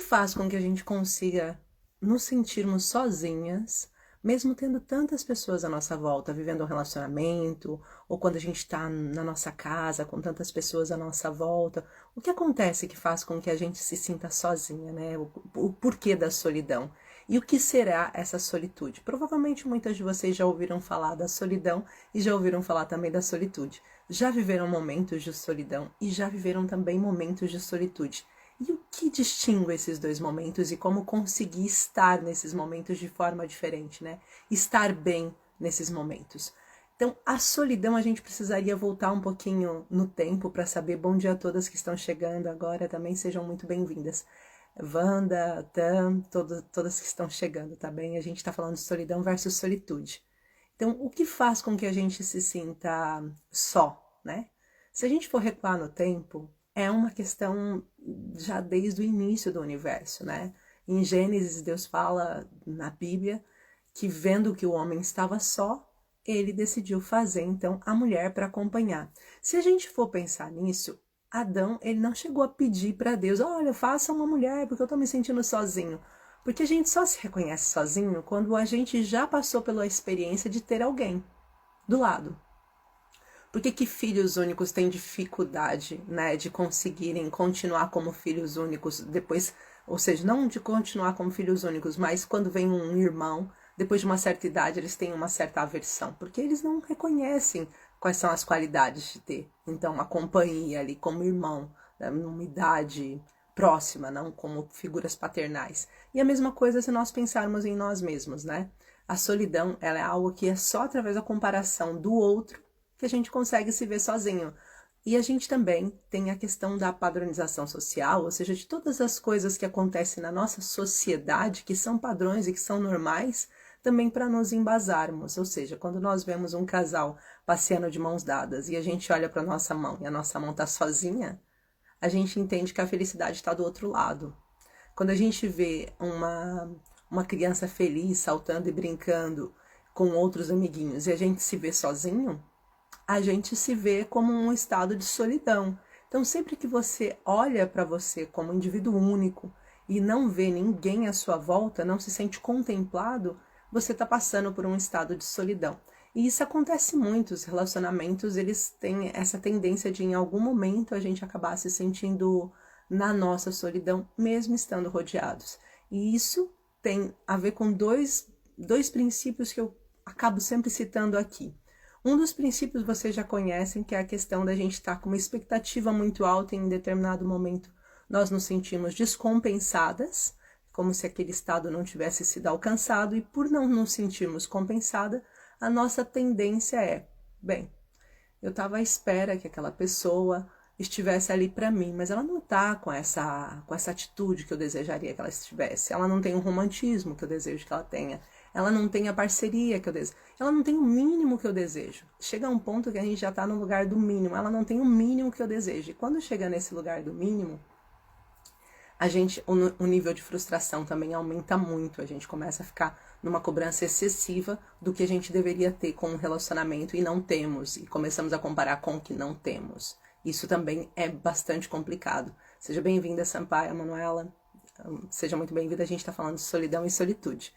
faz com que a gente consiga nos sentirmos sozinhas, mesmo tendo tantas pessoas à nossa volta, vivendo um relacionamento, ou quando a gente está na nossa casa com tantas pessoas à nossa volta? O que acontece que faz com que a gente se sinta sozinha, né? O porquê da solidão? E o que será essa solitude? Provavelmente muitas de vocês já ouviram falar da solidão e já ouviram falar também da solitude. Já viveram momentos de solidão e já viveram também momentos de solitude. E o que distingue esses dois momentos e como conseguir estar nesses momentos de forma diferente, né? Estar bem nesses momentos. Então, a solidão, a gente precisaria voltar um pouquinho no tempo para saber. Bom dia a todas que estão chegando agora, também sejam muito bem-vindas. Wanda, Tam, todas que estão chegando, tá bem? A gente está falando de solidão versus solitude. Então, o que faz com que a gente se sinta só, né? Se a gente for recuar no tempo, é uma questão já desde o início do universo, né? Em Gênesis, Deus fala na Bíblia que vendo que o homem estava só, ele decidiu fazer, então, a mulher para acompanhar. Se a gente for pensar nisso, Adão, ele não chegou a pedir para Deus, olha, faça uma mulher, porque eu estou me sentindo sozinho. Porque a gente só se reconhece sozinho quando a gente já passou pela experiência de ter alguém do lado. Por que filhos únicos têm dificuldade, né, de conseguirem continuar como filhos únicos depois, ou seja, não de continuar como filhos únicos, mas quando vem um irmão, depois de uma certa idade, eles têm uma certa aversão, porque eles não reconhecem quais são as qualidades de ter, então, uma companhia ali como irmão, né, numa idade próxima, não como figuras paternais. E a mesma coisa se nós pensarmos em nós mesmos, né? A solidão, ela é algo que é só através da comparação do outro que a gente consegue se ver sozinho. E a gente também tem a questão da padronização social, ou seja, de todas as coisas que acontecem na nossa sociedade, que são padrões e que são normais, também para nos embasarmos. Ou seja, quando nós vemos um casal passeando de mãos dadas e a gente olha para a nossa mão e a nossa mão está sozinha, a gente entende que a felicidade está do outro lado. Quando a gente vê uma criança feliz, saltando e brincando com outros amiguinhos e a gente se vê sozinho, a gente se vê como um estado de solidão. Então, sempre que você olha para você como um indivíduo único e não vê ninguém à sua volta, não se sente contemplado, você está passando por um estado de solidão. E isso acontece muito, os relacionamentos, eles têm essa tendência de em algum momento a gente acabar se sentindo na nossa solidão, mesmo estando rodeados. E isso tem a ver com dois princípios que eu acabo sempre citando aqui. Um dos princípios vocês já conhecem, que é a questão da gente estar com uma expectativa muito alta e em determinado momento nós nos sentimos descompensadas, como se aquele estado não tivesse sido alcançado, e por não nos sentirmos compensada, a nossa tendência é, bem, eu estava à espera que aquela pessoa estivesse ali para mim, mas ela não está com essa atitude que eu desejaria que ela estivesse. Ela não tem o romantismo que eu desejo que ela tenha. Ela não tem a parceria que eu desejo. Ela não tem o mínimo que eu desejo. Chega a um ponto que a gente já está no lugar do mínimo. Ela não tem o mínimo que eu desejo. E quando chega nesse lugar do mínimo, o nível de frustração também aumenta muito. A gente começa a ficar numa cobrança excessiva do que a gente deveria ter com um relacionamento e não temos. E começamos a comparar com o que não temos. Isso também é bastante complicado. Seja bem-vinda, Sampaio, Manuela. Seja muito bem-vinda. A gente está falando de solidão e solitude.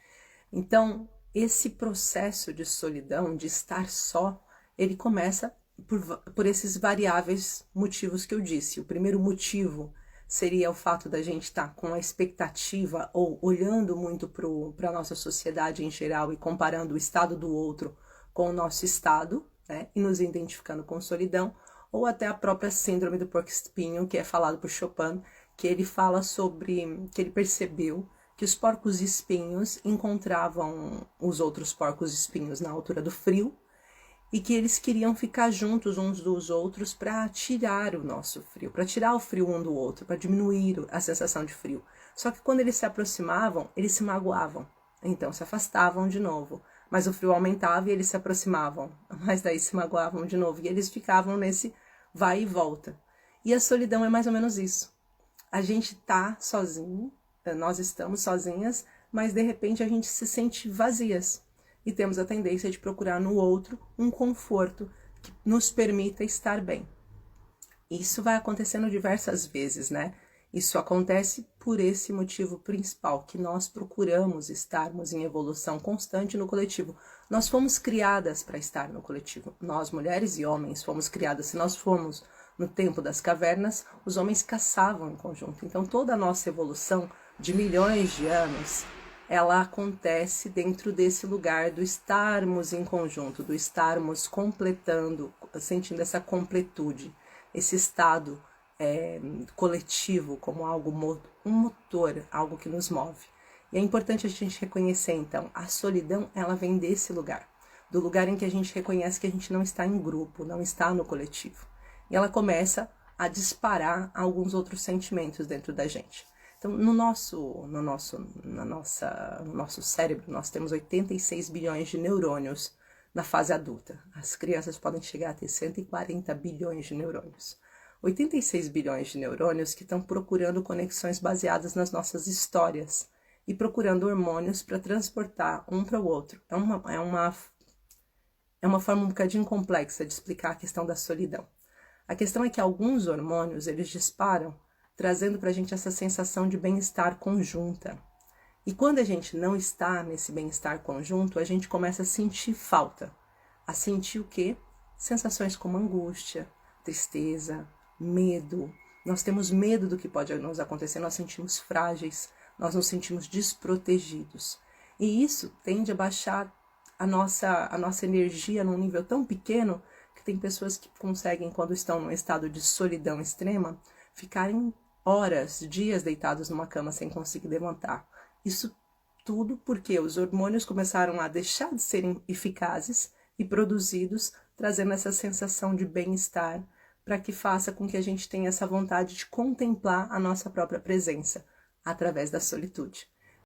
Então, esse processo de solidão, de estar só, ele começa por esses variáveis motivos que eu disse. O primeiro motivo seria o fato da gente estar com a expectativa ou olhando muito para a nossa sociedade em geral e comparando o estado do outro com o nosso estado, né, e nos identificando com solidão, ou até a própria síndrome do porco-espinho, que é falado por Chopin, que ele fala sobre que ele percebeu que os porcos-espinhos encontravam os outros porcos-espinhos na altura do frio e que eles queriam ficar juntos uns dos outros para tirar o nosso frio, para tirar o frio um do outro, para diminuir a sensação de frio. Só que quando eles se aproximavam, eles se magoavam, então se afastavam de novo. Mas o frio aumentava e eles se aproximavam, mas daí se magoavam de novo. E eles ficavam nesse vai e volta. E a solidão é mais ou menos isso. A gente tá sozinho, nós estamos sozinhas, mas de repente a gente se sente vazias. E temos a tendência de procurar no outro um conforto que nos permita estar bem. Isso vai acontecendo diversas vezes, né? Isso acontece por esse motivo principal, que nós procuramos estarmos em evolução constante no coletivo. Nós fomos criadas para estar no coletivo. Nós, mulheres e homens, fomos criadas. Se nós formos no tempo das cavernas, os homens caçavam em conjunto. Então, toda a nossa evolução de milhões de anos, ela acontece dentro desse lugar do estarmos em conjunto, do estarmos completando, sentindo essa completude, esse estado coletivo como algo, um motor, algo que nos move. E é importante a gente reconhecer, então, a solidão, ela vem desse lugar, do lugar em que a gente reconhece que a gente não está em grupo, não está no coletivo. E ela começa a disparar alguns outros sentimentos dentro da gente. Então, no nosso cérebro, nós temos 86 bilhões de neurônios na fase adulta. As crianças podem chegar a ter 140 bilhões de neurônios. 86 bilhões de neurônios que estão procurando conexões baseadas nas nossas histórias e procurando hormônios para transportar um para o outro. É uma forma um bocadinho complexa de explicar a questão da solidão. A questão é que alguns hormônios, eles disparam, trazendo para a gente essa sensação de bem-estar conjunta. E quando a gente não está nesse bem-estar conjunto, a gente começa a sentir falta. A sentir o quê? Sensações como angústia, tristeza, medo. Nós temos medo do que pode nos acontecer, nós sentimos frágeis, nós nos sentimos desprotegidos. E isso tende a baixar a nossa energia num nível tão pequeno que tem pessoas que conseguem, quando estão num estado de solidão extrema, ficarem horas, dias deitados numa cama sem conseguir levantar. Isso tudo porque os hormônios começaram a deixar de serem eficazes e produzidos, trazendo essa sensação de bem-estar, para que faça com que a gente tenha essa vontade de contemplar a nossa própria presença através da solitude.